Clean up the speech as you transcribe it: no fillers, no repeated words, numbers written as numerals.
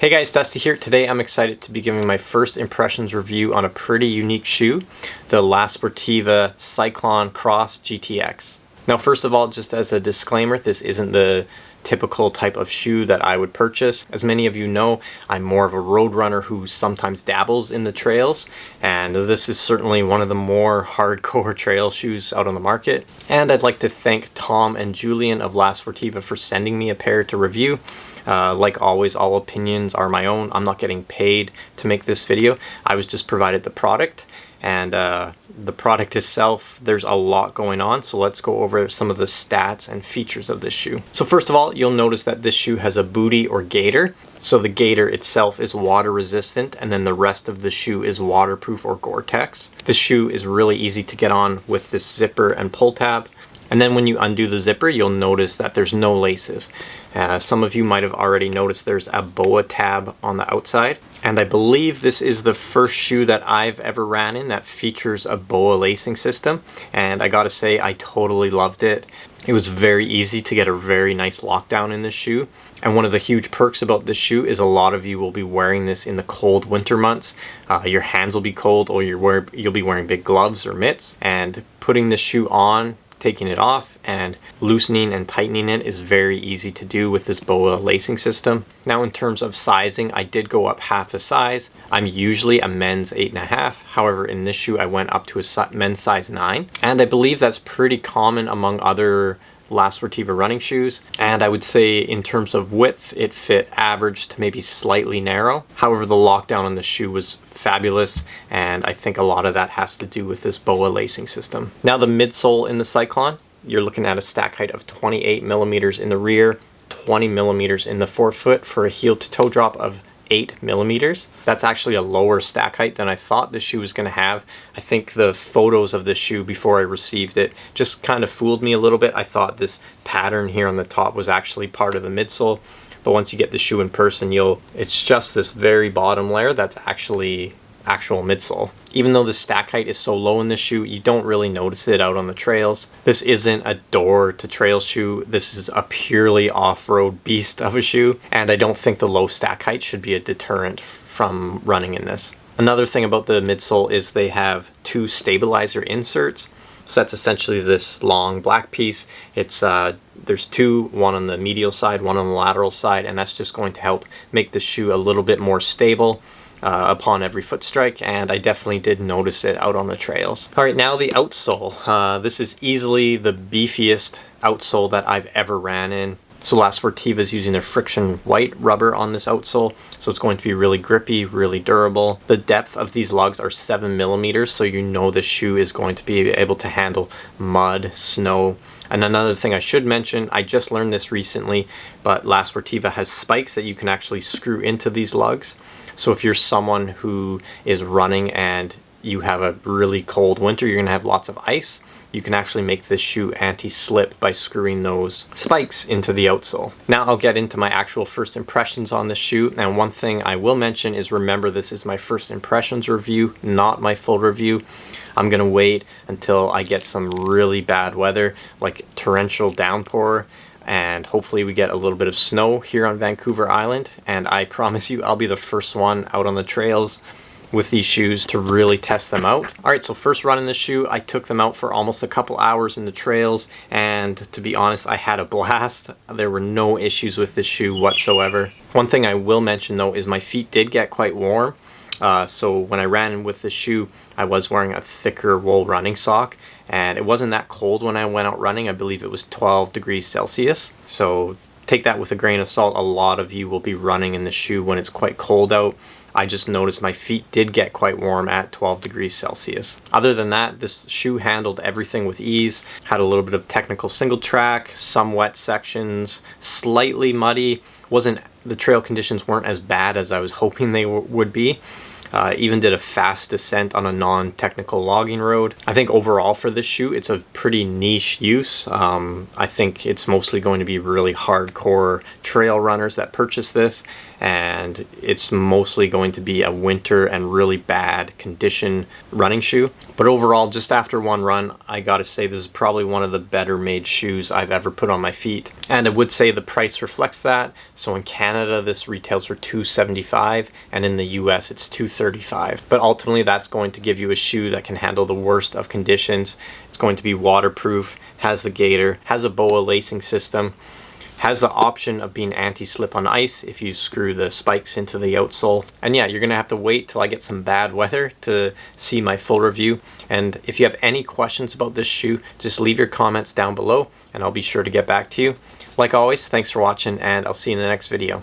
Hey guys, Dusty here. Today I'm excited to be giving my first impressions review on a pretty unique shoe, the Sportiva Cyklon Cross GTX. Now first of all, just as a disclaimer, this isn't the typical type of shoe that I would purchase. As many of you know, I'm more of a road runner who sometimes dabbles in the trails, and this is certainly one of the more hardcore trail shoes out on the market. And I'd like to thank Tom and Julian of Sportiva for sending me a pair to review. Like always, all opinions are my own. I'm not getting paid to make this video. I was just provided the product, and the product itself, there's a lot going on, so let's go over some of the stats and features of this shoe. So first of all, you'll notice that this shoe has a bootie or gaiter. So the gaiter itself is water resistant, and then the rest of the shoe is waterproof or Gore-Tex. This shoe is really easy to get on with this zipper and pull tab. And then when you undo the zipper, you'll notice that there's no laces. Some of you might have already noticed there's a BOA tab on the outside. And I believe this is the first shoe that I've ever ran in that features a BOA lacing system. And I gotta say, I totally loved it. It was very easy to get a very nice lockdown in this shoe. And one of the huge perks about this shoe is a lot of you will be wearing this in the cold winter months. Your hands will be cold, or you'll be wearing big gloves or mitts. And putting this shoe on, taking it off, and loosening and tightening it is very easy to do with this BOA lacing system. Now in terms of sizing, I did go up half a size. I'm usually a men's 8.5. However, in this shoe I went up to a men's size 9. And I believe that's pretty common among other Sportiva running shoes, and I would say in terms of width it fit average to maybe slightly narrow. However, the lockdown on the shoe was fabulous, and I think a lot of that has to do with this BOA lacing system. Now the midsole in the Cyklon, you're looking at a stack height of 28 millimeters in the rear, 20 millimeters in the forefoot for a heel to toe drop of 8 millimeters. That's actually a lower stack height than I thought this shoe was going to have. I think the photos of this shoe before I received it just kind of fooled me a little bit. I thought this pattern here on the top was actually part of the midsole, but once you get the shoe in person, it's just this very bottom layer that's actually actual midsole. Even though the stack height is so low in this shoe, you don't really notice it out on the trails. This isn't a door to trail shoe. This is a purely off-road beast of a shoe, and I don't think the low stack height should be a deterrent from running in this. Another thing about the midsole is they have 2 stabilizer inserts. So that's essentially this long black piece. There's 2, one on the medial side, one on the lateral side, and that's just going to help make the shoe a little bit more stable upon every foot strike, and I definitely did notice it out on the trails. Alright, now the outsole. This is easily the beefiest outsole that I've ever ran in. So Sportiva is using their friction white rubber on this outsole, so it's going to be really grippy, really durable. The depth of these lugs are 7 millimeters, so you know the shoe is going to be able to handle mud, snow. And another thing I should mention, I just learned this recently, but Sportiva has spikes that you can actually screw into these lugs. So if you're someone who is running and you have a really cold winter, you're going to have lots of ice, you can actually make this shoe anti-slip by screwing those spikes into the outsole. Now I'll get into my actual first impressions on this shoe, and one thing I will mention is, remember, this is my first impressions review, not my full review. I'm gonna wait until I get some really bad weather, like torrential downpour, and hopefully we get a little bit of snow here on Vancouver Island, and I promise you I'll be the first one out on the trails with these shoes to really test them out. Alright, so first run in the shoe, I took them out for almost a couple hours in the trails, and to be honest, I had a blast. There were no issues with this shoe whatsoever. One thing I will mention though is my feet did get quite warm. So when I ran with the shoe, I was wearing a thicker wool running sock, and it wasn't that cold when I went out running. I believe it was 12 degrees Celsius. So take that with a grain of salt. A lot of you will be running in the shoe when it's quite cold out. I just noticed my feet did get quite warm at 12 degrees Celsius. Other than that, this shoe handled everything with ease. Had a little bit of technical single track, some wet sections, slightly muddy. The trail conditions weren't as bad as I was hoping they would be. Even did a fast descent on a non-technical logging road. I think overall for this shoe, it's a pretty niche use. I think it's mostly going to be really hardcore trail runners that purchase this, and it's mostly going to be a winter and really bad condition running shoe. But overall, just after one run, I gotta say this is probably one of the better made shoes I've ever put on my feet. And I would say the price reflects that. So in Canada, this retails for $275, and in the US, it's $235. But ultimately, that's going to give you a shoe that can handle the worst of conditions. It's going to be waterproof, has the gaiter, has a BOA lacing system, has the option of being anti-slip on ice if you screw the spikes into the outsole. And yeah, you're gonna have to wait till I get some bad weather to see my full review. And if you have any questions about this shoe, just leave your comments down below and I'll be sure to get back to you. Like always, thanks for watching, and I'll see you in the next video.